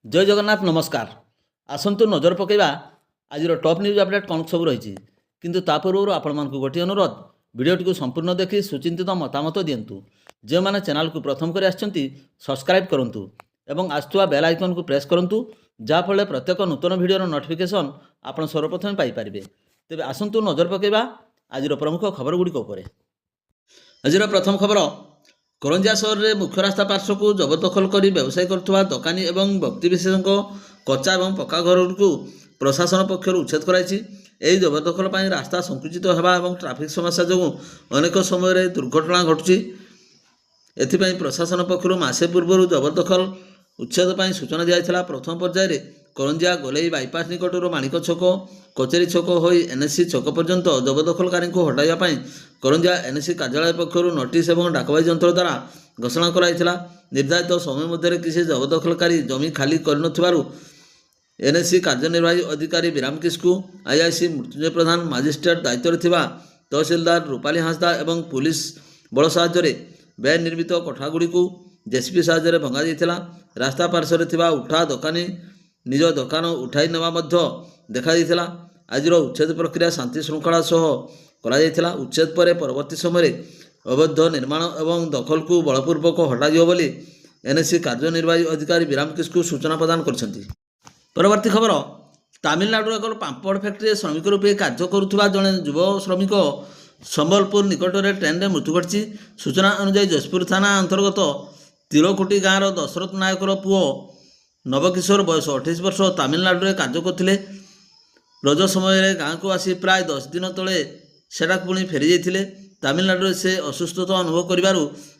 जय जगन्नाथ नमस्कार। आसतु नजर पकईवा आज टॉप न्यूज अपडेट कौन सब रही किंतु ता पूर्व आपण मानक गोटे अनुरोध भिडियोटी संपूर्ण देखि सुचिंतित मतामत दिंतु। जो मैंने चैनल को प्रथम कर सब्सक्राइब करूँ एवं आसुवा बेल आइकन को प्रेस करूँ जहाँफल प्रत्येक नूतन भिडियोर नोटिफिकेशन आप सर्वप्रथम पाइपर। तेज आसतु नजर पकईवा आज प्रमुख खबर गुड़िक। आज प्रथम खबर करंजिया सहर में मुख्य रास्ता पार्श्व को जबरदखल कर व्यवसाय करुवा दोकानी एवं व्यक्तिविशेष कच्चा और पक्का घर को प्रशासन पक्षर उच्छेद कराई। जबरदखल पर रास्ता संकुचित होगा और ट्राफिक समस्या जो अनेक समय दुर्घटना घटुची। एथिपाई प्रशासन पक्षर मासे पूर्व जबरदखल उच्छेद पर सूचना दिया। प्रथम पर्यायर करंजिया गोलेई बाईपास निकटर माणिक छक कचेरी छक हो एनएससी छक पर्यंत जबरदखलकारी को हटाइवाई करंजिया एनएससी कार्यालय पक्षर नोटिस और डाकबाजी यंत्र द्वारा घोषणा कराइला। निर्धारित समय मध्य किसी जबरदखलकारी जमी खाली कर एनएससी कार्यनिर्वाही अधिकारी विराम किस्कू आईआईसी मृत्युंजय प्रधान मजिस्ट्रेट दायित्व तहसिलदार रूपाली हांसदा और पुलिस बल साहाय्य व्यय निर्मित कोठागुड़ी को जेसीबी साहाय्य भंगा जाइथिला। रास्ता पार्श्व उठा दोकानी निज दोकान उठाई नेवा देखा आज उच्छेद प्रक्रिया शांति श्रृंखला सह करा। उच्छेद पर परवर्ती समय अवैध निर्माण एवं दखल को बलपूर्वक हटाଯିବ ବୋଲି एनएससी कार्यनिर्वाही अधिकारी विराम किस्कू सूचना प्रदान करछंती। परवर्ती खबर तमिलनाडु एक पांपड़ फैक्ट्री श्रमिक रूपे कार्य करुवा जड़े युव श्रमिक संबलपुर निकट में ट्रेन में मृत्यु घटी। सूचना अनुसार जशपुर थाना अंतर्गत तिलकोटी गाँवर दशरथ नायकर पुओ नवकिशोर बयस 28 वर्ष तमिलनाडु में कार्य करते। रज समय गाँव को आसी प्राय 10 दिन तले सेठाक पुणी फेरी जाते। तमिलनाडु से असुस्थता अनुभव कर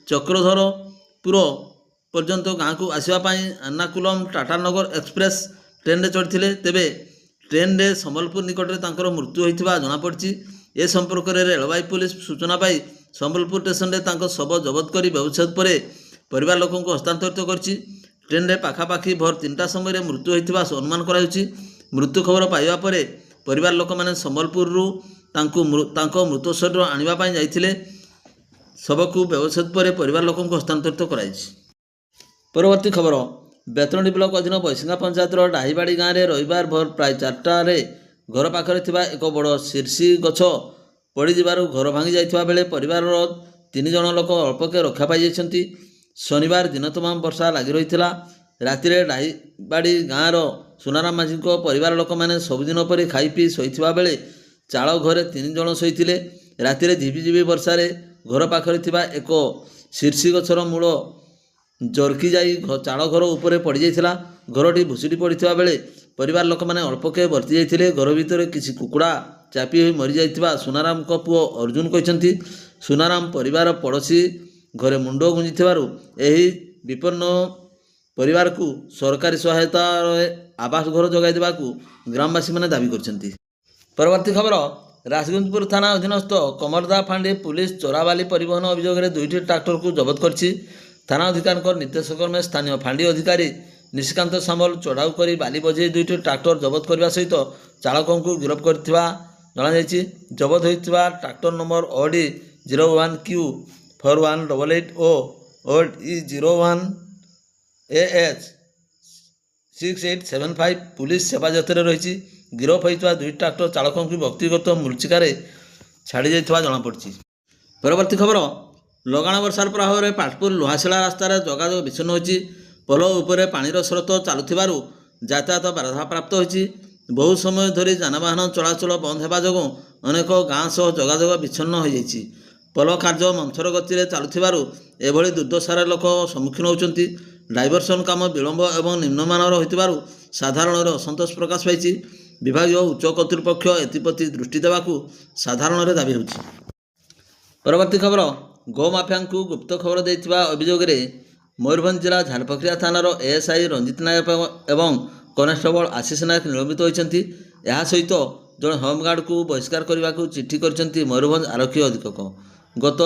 चक्रधरपुर पर्यंत गाँव को आसवाई एर्नाकुलम टाटानगर एक्सप्रेस ट्रेन में चढ़ते। तेबे ट्रेन में संबलपुर निकट में मृत्यु होता जमापड़ी। ए संपर्क में रेलवे पुलिस सूचना पाई संबलपुर स्टेशन में शव जबत कर व्यवच्छेद पर परिवार लोकों को हस्तांतरित कर ट्रेन में पाखापाखि भोर 3टा समय मृत्यु होता अनुमान कर मृत्यु खबर पाइबा पर परिवार लोक मैंने संबलपुर मृत शरीर आने जाते। शव को व्यवच्छेद पर परिवार लोकों को हस्तांतरित कराई। परवर्ती खबर बेतनडी ब्लॉक अधीन बैसिंगा पंचायत डाहीबाड़ी गाँव में रविवार भोर प्राय 4टार घर पाखरे एक बड़ शीर्षी गछ पड़ घर भांगी जाइथिबा बेले परिवार 3 जन लोक अल्पके रक्षा पाई जाइछन्ति। शनिवार दिन तमाम वर्षा लगी रही। राति डाहीबाड़ी गाँवर सुनाराम माझी परिवार लोक मैंने सबुदिन पर खाई पी शोइथिबा बेले चाल घरे 3 जन शोइथिले। राति झिपिझिपि वर्षार घर पाखरे एक शीर्षी गछर मूल जरकी जाई चाल घर उपरे पड़ जाइथिला। घरटी भुशुड़ी पड़ता बेले परिवार लोक मैंने अल्पके बर्ती जाइथिले। घर भितर किसी कुकुड़ा चापी हो मरी जाइथिबा सुनाराम को पुओ अर्जुन कहते। सुनाराम परिवार पड़ोशी घरे मुंड गुंजिथिबारु एही विपन्न परिवार को सरकारी सहायता आवास घर जगाई देबाकू ग्रामवासी मैंने दाबी करछन्ति। परवर्ती खबर राजगंजपुर थाना अधीनस्थ कमरदा फांडी पुलिस चोराबाली परिवहन अभियोग में 2टी ट्राक्टर को जबत करछि। थाना अधिकारी निर्देशक में स्थानीय फांडी अधिकारी निशिकांत सामल चढ़ाऊ कर बाली बजे 2टी ट्राक्टर जबत करने सहित चालकों को गिरफ्त करथिबा जणाଯାଇଛି। जबत होइथिबा ट्राक्टर नंबर OD 01Q 4188 और OD 01AH 6875 पुलिस सेवा जतरे रही। गिरफ होइथिबा 2 ट्राक्टर चालकों की व्यक्तिगत मूर्चिकार छाड़ी जाइथिबा जणापड़ी। परवर्ती खबर लगाण वर्षार प्रभाव में पाटपुर लुहाशिला रास्तार जोगाजोग विच्छिन्न होछि। पोल उपरे पानीर स्रोत चलुथिबारु यातायात बाधाप्राप्त होछि। बहु समय धरी जानवाहन चलाचल बंद होगा जो अनेक गाँ सह जोगाजोग विच्छिन्न हो जाइछि। पोल कार्य मंथर गति चलुथिबारु एभली दुर्दशार लोक सम्मुखीन होउछन्ति। डाइवर्सन काम विलंब एवं निम्नमानर होइतिबारु साधारण असंतोष प्रकाश पाइछि। विभाग उच्च कर्तृपक्ष एथिप्रति दृष्टि देवाकू साधारण दाबी होछि। परवर्ती खबर गोमाफिया को गुप्त खबर देथिबा अभियोग में मयूरभंज जिला झारपखरिया थानार एएसआई रंजित नायक एवं कनेस्टेबल आशीष नायक निलंबित होइछन्ति। यह सहित जड़े होमगार्ड को बहिष्कार करने को चिठी करछन्ति मयूरभंज आरक्षी अधीक्षक। गत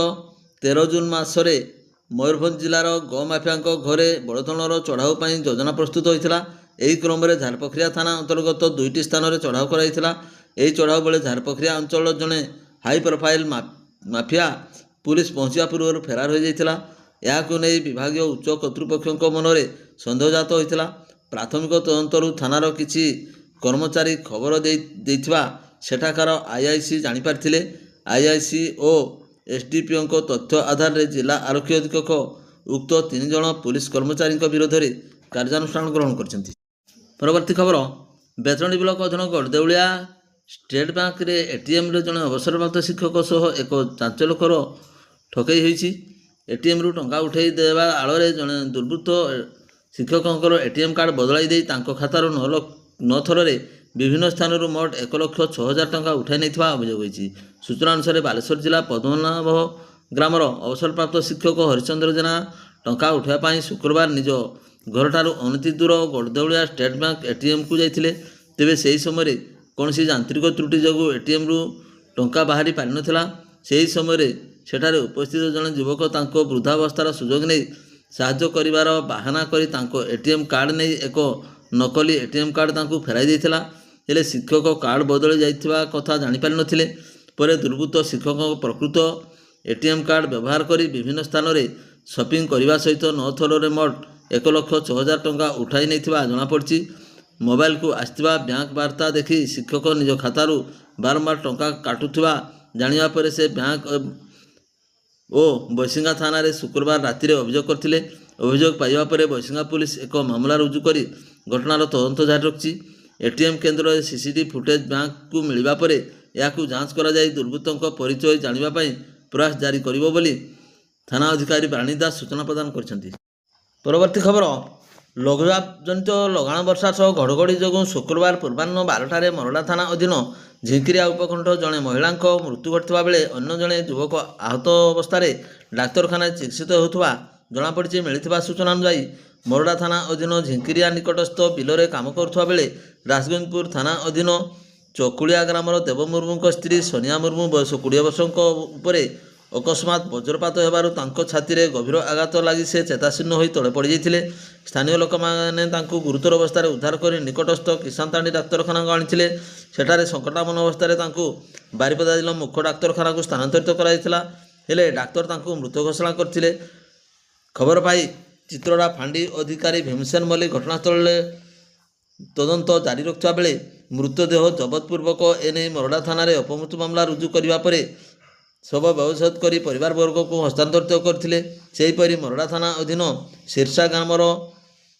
13 जून मासरे मयूरभंज जिलार गोमाफिया घरे बड़धरणर चढ़ाऊ पर योजना प्रस्तुत होता। यही क्रम में झारपखरिया थाना अंतर्गत 2टी स्थान में चढ़ाऊ कराइथिला। यही चढ़ाऊ बेले झारपखरिया अंचल जड़े हाई प्रोफाइल माफिया पुलिस पहुँचा पूर्व फेरार हो जाइथिला। याकू नहीं विभाग उच्च कर्तृपक्ष मनरे सन्देहजात होता। ପ୍ରାଥମିକ ତଦନ୍ତରୁ ଥାନାର କିଛି କର୍ମଚାରୀ ଖବର ଦେଇଥିବା ସେଠାକାର ଆଇଆଇସି ଜାଣିପାରିଥିଲେ। ଆଇଆଇସି ଓ ଏସ୍ଡିପିଓଙ୍କ ତଥ୍ୟ ଆଧାରରେ ଜିଲ୍ଲା ଆରକ୍ଷୀ ଅଧୀକ୍ଷକ ଉକ୍ତ 3 ଜଣ ପୁଲିସ କର୍ମଚାରୀଙ୍କ ବିରୋଧରେ କାର୍ଯ୍ୟାନୁଷ୍ଠାନ ଗ୍ରହଣ କରିଛନ୍ତି। ପରବର୍ତ୍ତୀ ଖବର, ବେତନଟୀ ବ୍ଲକ ଅଧୀନ ଗଡ଼ଦେଉଳିଆ ଷ୍ଟେଟ୍ ବ୍ୟାଙ୍କରେ ଏଟିଏମ୍ରେ ଜଣେ ଅବସରପ୍ରାପ୍ତ ଶିକ୍ଷକ ସହ ଏକ ଚାଞ୍ଚଲ୍ୟକର ଠକେଇ ହୋଇଛି। ଏଟିଏମ୍ରୁ ଟଙ୍କା ଉଠାଇ ଦେବା ଆଳରେ ଜଣେ ଦୁର୍ବୃତ୍ତ ଶିକ୍ଷକଙ୍କର ଏଟିଏମ୍ କାର୍ଡ଼ ବଦଳାଇ ଦେଇ ତାଙ୍କ ଖାତାରୁ 9 ଥରରେ ବିଭିନ୍ନ ସ୍ଥାନରୁ ମୋଟ 1,06,000 ଟଙ୍କା ଉଠାଇ ନେଇଥିବା ଅଭିଯୋଗ ହୋଇଛି। ସୂଚନା ଅନୁସାରେ ବାଲେଶ୍ୱର ଜିଲ୍ଲା ପଦ୍ମନାଭ ଗ୍ରାମର ଅବସରପ୍ରାପ୍ତ ଶିକ୍ଷକ ହରିଚନ୍ଦ୍ର ଜେନା ଟଙ୍କା ଉଠାଇବା ପାଇଁ ଶୁକ୍ରବାର ନିଜ ଘରଠାରୁ ଅନତି ଦୂର ଗଡ଼ଦେଉଳିଆ ଷ୍ଟେଟ୍ ବ୍ୟାଙ୍କ ଏଟିଏମ୍କୁ ଯାଇଥିଲେ। ତେବେ ସେହି ସମୟରେ କୌଣସି ଯାନ୍ତ୍ରିକ ତ୍ରୁଟି ଯୋଗୁଁ ଏଟିଏମ୍ରୁ ଟଙ୍କା ବାହାରି ପାରିନଥିଲା। ସେହି ସମୟରେ ସେଠାରେ ଉପସ୍ଥିତ ଜଣେ ଯୁବକ ତାଙ୍କ ବୃଦ୍ଧାବସ୍ଥାର ସୁଯୋଗ ନେଇ ସାହାଯ୍ୟ କରିବାର ବାହାନା କରି ତାଙ୍କ ଏଟିଏମ୍ କାର୍ଡ଼ ନେଇ ଏକ ନକଲି ଏଟିଏମ୍ କାର୍ଡ଼ ତାଙ୍କୁ ଫେରାଇ ଦେଇଥିଲା। ହେଲେ ଶିକ୍ଷକ କାର୍ଡ଼ ବଦଳି ଯାଇଥିବା କଥା ଜାଣିପାରିନଥିଲେ। ପରେ ଦୁର୍ବୃତ୍ତ ଶିକ୍ଷକଙ୍କ ପ୍ରକୃତ ଏଟିଏମ୍ କାର୍ଡ଼ ବ୍ୟବହାର କରି ବିଭିନ୍ନ ସ୍ଥାନରେ ସପିଂ କରିବା ସହିତ 9 ଥରରେ ମୋଟ 1,06,000 ଟଙ୍କା ଉଠାଇ ନେଇଥିବା ଜଣାପଡ଼ିଛି। ମୋବାଇଲକୁ ଆସିଥିବା ବ୍ୟାଙ୍କ ବାର୍ତ୍ତା ଦେଖି ଶିକ୍ଷକ ନିଜ ଖାତାରୁ ବାରମ୍ବାର ଟଙ୍କା କାଟୁଥିବା ଜାଣିବା ପରେ ସେ ବ୍ୟାଙ୍କ ଓ ବୈଶିଙ୍ଗା ଥାନାରେ ଶୁକ୍ରବାର ରାତିରେ ଅଭିଯୋଗ କରିଥିଲେ। ଅଭିଯୋଗ ପାଇବା ପରେ ବୈଶିଙ୍ଗା ପୁଲିସ ଏକ ମାମଲା ରୁଜୁ କରି ଘଟଣାର ତଦନ୍ତ ଜାରି ରଖିଛି। ଏଟିଏମ୍ କେନ୍ଦ୍ରରେ ସିସିଟିଭି ଫୁଟେଜ୍ ବ୍ୟାଙ୍କକୁ ମିଳିବା ପରେ ଏହାକୁ ଯାଞ୍ଚ କରାଯାଇ ଦୁର୍ବୃତ୍ତଙ୍କ ପରିଚୟ ଜାଣିବା ପାଇଁ ପ୍ରୟାସ ଜାରି କରିବ ବୋଲି ଥାନା ଅଧିକାରୀ ବାଣୀ ଦାସ ସୂଚନା ପ୍ରଦାନ କରିଛନ୍ତି। ପରବର୍ତ୍ତୀ ଖବର, ଲଘୁଚାପ ଜନିତ ଲଗାଣ ବର୍ଷା ସହ ଘଡ଼ଘଡ଼ି ଯୋଗୁଁ ଶୁକ୍ରବାର ପୂର୍ବାହ୍ନ 12ଟାରେ ମରଡ଼ା ଥାନା ଅଧୀନ ଝିଙ୍କିରିଆ ଉପକଣ୍ଠ ଜଣେ ମହିଳାଙ୍କ ମୃତ୍ୟୁ ଘଟିଥିବା ବେଳେ ଅନ୍ୟ ଜଣେ ଯୁବକ ଆହତ ଅବସ୍ଥାରେ ଡାକ୍ତରଖାନାରେ ଚିକିତ୍ସିତ ହେଉଥିବା ଜଣାପଡ଼ିଛି। ମିଳିଥିବା ସୂଚନା ଅନୁଯାୟୀ ମରଡ଼ା ଥାନା ଅଧୀନ ଝିଙ୍କିରିଆ ନିକଟସ୍ଥ ବିଲରେ କାମ କରୁଥିବା ବେଳେ ରାଜଗୋବିନ୍ଦପୁର ଥାନା ଅଧୀନ ଚକୁଳିଆ ଗ୍ରାମର ଦେବ ମୁର୍ମୁଙ୍କ ସ୍ତ୍ରୀ ସୋନିଆ ମୁର୍ମୁ ବୟସ 20 ବର୍ଷଙ୍କ ଉପରେ ଅକସ୍ମାତ୍ ବଜ୍ରପାତ ହେବାରୁ ତାଙ୍କ ଛାତିରେ ଗଭୀର ଆଘାତ ଲାଗି ସେ ଚେତାଶୂନ୍ୟ ହୋଇ ତଳେ ପଡ଼ିଯାଇଥିଲେ। ସ୍ଥାନୀୟ ଲୋକମାନେ ତାଙ୍କୁ ଗୁରୁତର ଅବସ୍ଥାରେ ଉଦ୍ଧାର କରି ନିକଟସ୍ଥ କିଷାନତାଣ୍ଡି ଡାକ୍ତରଖାନାକୁ ଆଣିଥିଲେ। ସେଠାରେ ସଙ୍କଟାପନ୍ନ ଅବସ୍ଥାରେ ତାଙ୍କୁ ବାରିପଦା ଜିଲ୍ଲା ମୁଖ୍ୟ ଡାକ୍ତରଖାନାକୁ ସ୍ଥାନାନ୍ତରିତ କରାଯାଇଥିଲା। ହେଲେ ଡାକ୍ତର ତାଙ୍କୁ ମୃତ ଘୋଷଣା କରିଥିଲେ। ଖବର ପାଇ ଚିତ୍ରଡ଼ା ଫାଣ୍ଡି ଅଧିକାରୀ ଭୀମସେନ ମଲ୍ଲିକ ଘଟଣାସ୍ଥଳରେ ତଦନ୍ତ ଜାରି ରଖିଥିବା ବେଳେ ମୃତଦେହ ଜବତ ପୂର୍ବକ ଏନେଇ ମରଡ଼ା ଥାନାରେ ଅପମୃତ୍ୟୁ ମାମଲା ରୁଜୁ କରିବା ପରେ ଶବ ବ୍ୟବଚ୍ଛେଦ କରି ପରିବାର ବର୍ଗକୁ ହସ୍ତାନ୍ତରିତ କରିଥିଲେ। ସେହିପରି ମରଡ଼ା ଥାନା ଅଧୀନ ଶିର୍ଷା ଗ୍ରାମର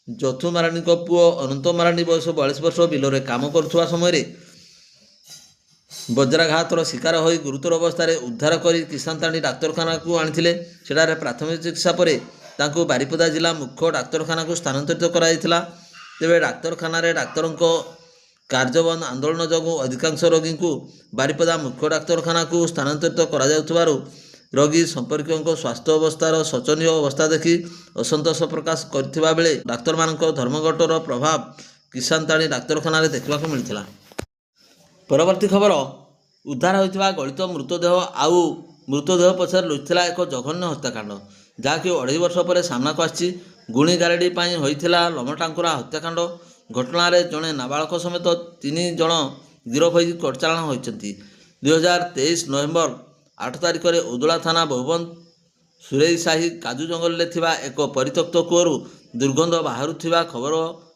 ଯଥୁ ମାରାଣ୍ଡିଙ୍କ ପୁଅ ଅନନ୍ତ ମାରାଣ୍ଡି ବୟସ 42 ବର୍ଷ ବିଲରେ କାମ କରୁଥିବା ସମୟରେ ବଜ୍ରାଘାତର ଶିକାର ହୋଇ ଗୁରୁତର ଅବସ୍ଥାରେ ଉଦ୍ଧାର କରି କିଷାନତାଣ୍ଡି ଡାକ୍ତରଖାନାକୁ ଆଣିଥିଲେ। ସେଠାରେ ପ୍ରାଥମିକ ଚିକିତ୍ସା ପରେ ତାଙ୍କୁ ବାରିପଦା ଜିଲ୍ଲା ମୁଖ୍ୟ ଡାକ୍ତରଖାନାକୁ ସ୍ଥାନାନ୍ତରିତ କରାଯାଇଥିଲା। ତେବେ ଡାକ୍ତରଖାନାରେ ଡାକ୍ତରଙ୍କ କାର୍ଯ୍ୟବନ୍ଦ ଆନ୍ଦୋଳନ ଯୋଗୁଁ ଅଧିକାଂଶ ରୋଗୀଙ୍କୁ ବାରିପଦା ମୁଖ୍ୟ ଡାକ୍ତରଖାନାକୁ ସ୍ଥାନାନ୍ତରିତ କରାଯାଉଥିବାରୁ ରୋଗୀ ସମ୍ପର୍କୀୟଙ୍କ ସ୍ୱାସ୍ଥ୍ୟ ଅବସ୍ଥାର ଶୋଚନୀୟ ଅବସ୍ଥା ଦେଖି ଅସନ୍ତୋଷ ପ୍ରକାଶ କରିଥିବା ବେଳେ ଡାକ୍ତରମାନଙ୍କ ଧର୍ମଘଟର ପ୍ରଭାବ କିଷାନତାଣ୍ଡି ଡାକ୍ତରଖାନାରେ ଦେଖିବାକୁ ମିଳିଥିଲା। ପରବର୍ତ୍ତୀ ଖବର, ଉଦ୍ଧାର ହୋଇଥିବା ଗଳିତ ମୃତଦେହ ଆଉ ମୃତଦେହ ପଛରେ ଲୁଚିଥିଲା ଏକ ଜଘନ୍ୟ ହତ୍ୟାକାଣ୍ଡ, ଯାହାକି 2.5 ବର୍ଷ ପରେ ସାମ୍ନାକୁ ଆସିଛି। ଗୁଣି ଗାରେଡ଼ି ପାଇଁ ହୋଇଥିଲା ଲମଟାଙ୍କୁରା ହତ୍ୟାକାଣ୍ଡ। ଘଟଣାରେ ଜଣେ ନାବାଳକ ସମେତ 3 ଜଣ ଗିରଫ ହୋଇ କୋର୍ଟ ଚାଲାଣ ହୋଇଛନ୍ତି। 2023 ନଭେମ୍ବର 8 ତାରିଖରେ ଉଦଳା ଥାନା ବହୁବନ୍ଦ ସୁରେଇ ସାହି କାଜୁ ଜଙ୍ଗଲରେ ଥିବା ଏକ ପରିତ୍ୟକ୍ତ କୂଅରୁ ଦୁର୍ଗନ୍ଧ ବାହାରୁଥିବା ଖବର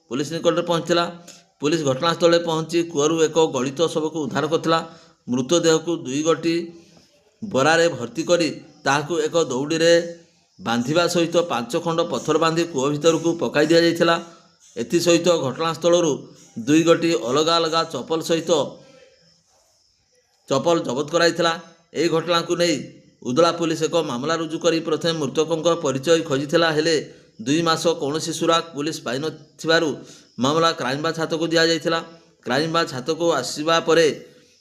ପୁଲିସ ନିକଟରେ ପହଞ୍ଚିଥିଲା। ପୁଲିସ ଘଟଣାସ୍ଥଳରେ ପହଞ୍ଚି କୂଅରୁ ଏକ ଗଳିତ ଶବକୁ ଉଦ୍ଧାର କରିଥିଲା। ମୃତଦେହକୁ 2 ଗୋଟି ବରାରେ ଭର୍ତ୍ତି କରି ତାହାକୁ ଏକ ଦଉଡ଼ିରେ ବାନ୍ଧିବା ସହିତ 5 ଖଣ୍ଡ ପଥର ବାନ୍ଧି କୂଅ ଭିତରକୁ ପକାଇ ଦିଆଯାଇଥିଲା। ଏଥିସହିତ ଘଟଣାସ୍ଥଳରୁ 2 ଗୋଟି ଅଲଗା ଅଲଗା ଚପଲ ଜବତ କରାଯାଇଥିଲା। ଏହି ଘଟଣାକୁ ନେଇ ଉଦଳା ପୁଲିସ ଏକ ମାମଲା ରୁଜୁ କରି ପ୍ରଥମେ ମୃତକଙ୍କ ପରିଚୟ ଖୋଜିଥିଲା। ହେଲେ 2 ମାସ କୌଣସି ସୁରାକ ପୁଲିସ ପାଇନଥିବାରୁ ମାମଲା କ୍ରାଇମବ୍ରାଞ୍ଚ ହାତକୁ ଦିଆଯାଇଥିଲା। କ୍ରାଇମବ୍ରାଞ୍ଚ ହାତକୁ ଆସିବା ପରେ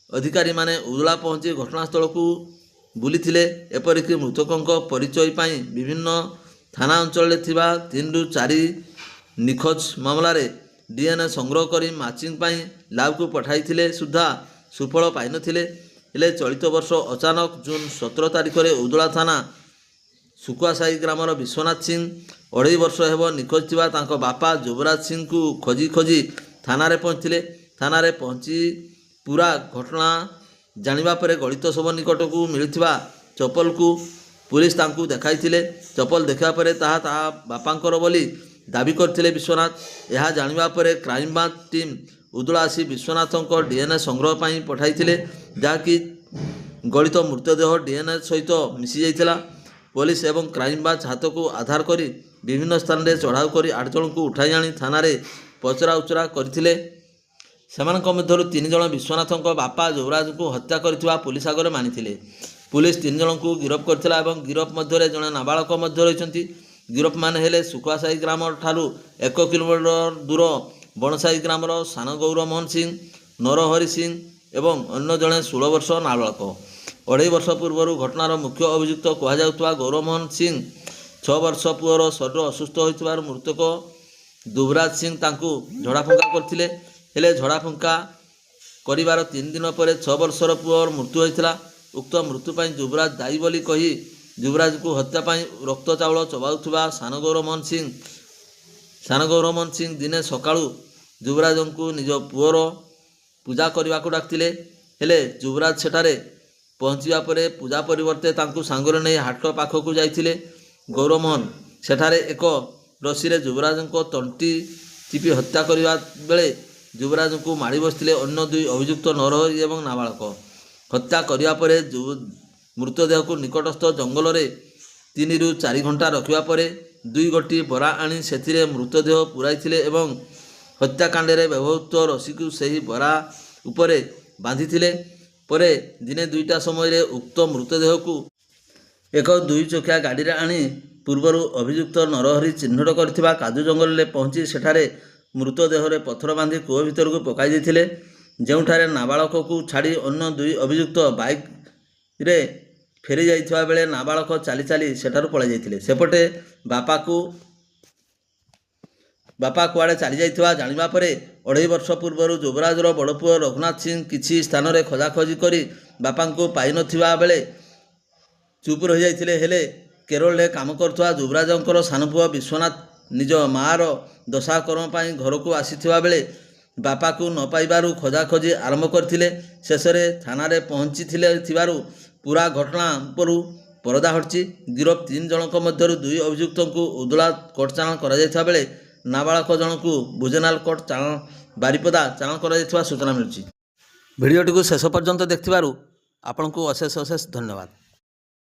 ଅଧିକାରୀମାନେ ଉଦଳା ପହଞ୍ଚି ଘଟଣାସ୍ଥଳକୁ ବୁଲିଥିଲେ। ଏପରିକି ମୃତକଙ୍କ ପରିଚୟ ପାଇଁ ବିଭିନ୍ନ ଥାନା ଅଞ୍ଚଳରେ ଥିବା 3 ରୁ 4 ନିଖୋଜ ମାମଲାରେ DNA ସଂଗ୍ରହ କରି ମାଚିଂ ପାଇଁ ଲ୍ୟାବକୁ ପଠାଇଥିଲେ ସୁଦ୍ଧା ସୁଫଳ ପାଇନଥିଲେ। ହେଲେ ଚଳିତ ବର୍ଷ ଅଚାନକ ଜୁନ 17 ତାରିଖରେ ଉଦଳା ଥାନା ଶୁକୁଆସାହି ଗ୍ରାମର ବିଶ୍ୱନାଥ ସିଂ 2.5 ବର୍ଷ ହେବ ନିଖୋଜ ଥିବା ତାଙ୍କ ବାପା ଯୁବରାଜ ସିଂଙ୍କୁ ଖୋଜି ଥାନାରେ ପହଞ୍ଚିଥିଲେ। ଥାନାରେ ପହଞ୍ଚି ପୁରା ଘଟଣା ଜାଣିବା ପରେ ଗଳିତ ଶବ ନିକଟକୁ ମିଳିଥିବା ଚପଲକୁ ପୁଲିସ ତାଙ୍କୁ ଦେଖାଇଥିଲେ। ଚପଲ ଦେଖିବା ପରେ ତାହା ବାପାଙ୍କର ବୋଲି ଦାବି କରିଥିଲେ ବିଶ୍ୱନାଥ। ଏହା ଜାଣିବା ପରେ କ୍ରାଇମବ୍ରାଞ୍ଚ ଟିମ୍ ଉଦଳା ଆସି ବିଶ୍ୱନାଥଙ୍କ DNA ସଂଗ୍ରହ ପାଇଁ ପଠାଇଥିଲେ, ଯାହାକି ଗଳିତ ମୃତଦେହ DNA ସହିତ ମିଶିଯାଇଥିଲା। ପୋଲିସ ଏବଂ କ୍ରାଇମବ୍ରାଞ୍ଚ ହାତକୁ ଆଧାର କରି ବିଭିନ୍ନ ସ୍ଥାନରେ ଚଢ଼ାଉ କରି 8 ଜଣଙ୍କୁ ଉଠାଇ ଆଣି ଥାନାରେ ପଚରାଉଚରା କରିଥିଲେ। ସେମାନଙ୍କ ମଧ୍ୟରୁ 3 ଜଣ ବିଶ୍ୱନାଥଙ୍କ ବାପା ଯୁବରାଜଙ୍କୁ ହତ୍ୟା କରିଥିବା ପୁଲିସ ଆଗରେ ମାନିଥିଲେ। ପୁଲିସ 3 ଜଣଙ୍କୁ ଗିରଫ କରିଥିଲା ଏବଂ ଗିରଫ ମଧ୍ୟରେ ଜଣେ ନାବାଳକ ମଧ୍ୟ ରହିଛନ୍ତି। ଗିରଫମାନେ ହେଲେ ଶୁଖୁଆସାହି ଗ୍ରାମ ଠାରୁ 1 କିଲୋମିଟର ଦୂର ବଣସାହି ଗ୍ରାମର ସାନ ଗୌରମୋହନ ସିଂ, ନରହରି ସିଂ ଏବଂ ଅନ୍ୟ ଜଣେ 16 ବର୍ଷ ନାବାଳକ। 2.5 ବର୍ଷ ପୂର୍ବରୁ ଘଟଣାର ମୁଖ୍ୟ ଅଭିଯୁକ୍ତ କୁହାଯାଉଥିବା ଗୌରମୋହନ ସିଂ 6 ବର୍ଷ ପୁଅର ଶରୀର ଅସୁସ୍ଥ ହୋଇଥିବାରୁ ମୃତକ ଦୁବରାଜ ସିଂ ତାଙ୍କୁ ଝଡ଼ାଫୁଙ୍କା କରିଥିଲେ। ହେଲେ ଝଡ଼ାଫୁଙ୍କା କରିବାର 3 ଦିନ ପରେ 6 ବର୍ଷର ପୁଅର ମୃତ୍ୟୁ ହୋଇଥିଲା। ଉକ୍ତ ମୃତ୍ୟୁ ପାଇଁ ଯୁବରାଜ ଦାୟୀ ବୋଲି କହି ଯୁବରାଜଙ୍କୁ ହତ୍ୟା ପାଇଁ ରକ୍ତ ଚାଉଳ ଚବାଉଥିବା ସାନ ଗୌରମୋହନ ସିଂ ଦିନେ ସକାଳୁ ଯୁବରାଜଙ୍କୁ ନିଜ ପୁଅର ପୂଜା କରିବାକୁ ଡାକିଥିଲେ। ହେଲେ ଯୁବରାଜ ସେଠାରେ ପହଞ୍ଚିବା ପରେ ପୂଜା ପରିବର୍ତ୍ତେ ତାଙ୍କୁ ସାଙ୍ଗରେ ନେଇ ହାଟ ପାଖକୁ ଯାଇଥିଲେ। ଗୌରମୋହନ ସେଠାରେ ଏକ ରଶିରେ ଯୁବରାଜଙ୍କ ତଣ୍ଟି ଚିପି ହତ୍ୟା କରିବା ବେଳେ ଯୁବରାଜଙ୍କୁ ମାଡ଼ି ବସିଥିଲେ ଅନ୍ୟ 2 ଅଭିଯୁକ୍ତ ନରହରି ଏବଂ ନାବାଳକ। ହତ୍ୟା କରିବା ପରେ ମୃତଦେହକୁ ନିକଟସ୍ଥ ଜଙ୍ଗଲରେ 3 ରୁ 4 ଘଣ୍ଟା ରଖିବା ପରେ 2 ଗୋଟି ବରା ଆଣି ସେଥିରେ ମୃତଦେହ ପୁରାଇଥିଲେ ଏବଂ ହତ୍ୟାକାଣ୍ଡରେ ବ୍ୟବହୃତ ରଶିକୁ ସେହି ବରା ଉପରେ ବାନ୍ଧିଥିଲେ। ପରେ ଦିନେ 2ଟା ସମୟରେ ଉକ୍ତ ମୃତଦେହକୁ ଏକ 2 ଚକିଆ ଗାଡ଼ିରେ ଆଣି ପୂର୍ବରୁ ଅଭିଯୁକ୍ତ ନରହରି ଚିହ୍ନଟ କରିଥିବା କାଜୁ ଜଙ୍ଗଲରେ ପହଞ୍ଚି ସେଠାରେ ମୃତଦେହରେ ପଥର ବାନ୍ଧି କୂଅ ଭିତରକୁ ପକାଇ ଦେଇଥିଲେ, ଯେଉଁଠାରେ ନାବାଳକକୁ ଛାଡ଼ି ଅନ୍ୟ 2 ଅଭିଯୁକ୍ତ ବାଇକ୍ରେ ଫେରି ଯାଇଥିବା ବେଳେ ନାବାଳକ ଚାଲି ଚାଲି ସେଠାରୁ ପଳାଇ ଯାଇଥିଲେ। ସେପଟେ ବାପା କୁଆଡ଼େ ଚାଲିଯାଇଥିବା ଜାଣିବା ପରେ 2.5 ବର୍ଷ ପୂର୍ବରୁ ଯୁବରାଜର ବଡ଼ ପୁଅ ରଘୁନାଥ ସିଂ କିଛି ସ୍ଥାନରେ ଖୋଜାଖୋଜି କରି ବାପାଙ୍କୁ ପାଇନଥିବା ବେଳେ ଚୁପ୍ ରହିଯାଇଥିଲେ। ହେଲେ କେରଳରେ କାମ କରୁଥିବା ଯୁବରାଜଙ୍କର ସାନପୁଅ ବିଶ୍ୱନାଥ ନିଜ ମାଆର ଦଶାକର୍ମ ପାଇଁ ଘରକୁ ଆସିଥିବା ବେଳେ ବାପାକୁ ନ ପାଇବାରୁ ଖୋଜାଖୋଜି ଆରମ୍ଭ କରିଥିଲେ। ଶେଷରେ ଥାନାରେ ପହଞ୍ଚିଥିବାରୁ ପୁରା ଘଟଣା ଉପରୁ ପରଦା ହଟିଛି। ଗିରଫ 3 ଜଣଙ୍କ ମଧ୍ୟରୁ 2 ଅଭିଯୁକ୍ତଙ୍କୁ ଉଦଳା କୋର୍ଟ ଚାଲାଣ କରାଯାଇଥିବା ବେଳେ ନାବାଳକ ଜଣଙ୍କୁ ଭୁଜେନାଲ କୋର୍ଟ ବାରିପଦା ଚାଲାଣ କରାଯାଇଥିବା ସୂଚନା ମିଳିଛି। ଭିଡ଼ିଓଟିକୁ ଶେଷ ପର୍ଯ୍ୟନ୍ତ ଦେଖିଥିବାରୁ ଆପଣଙ୍କୁ ଅଶେଷ ଧନ୍ୟବାଦ।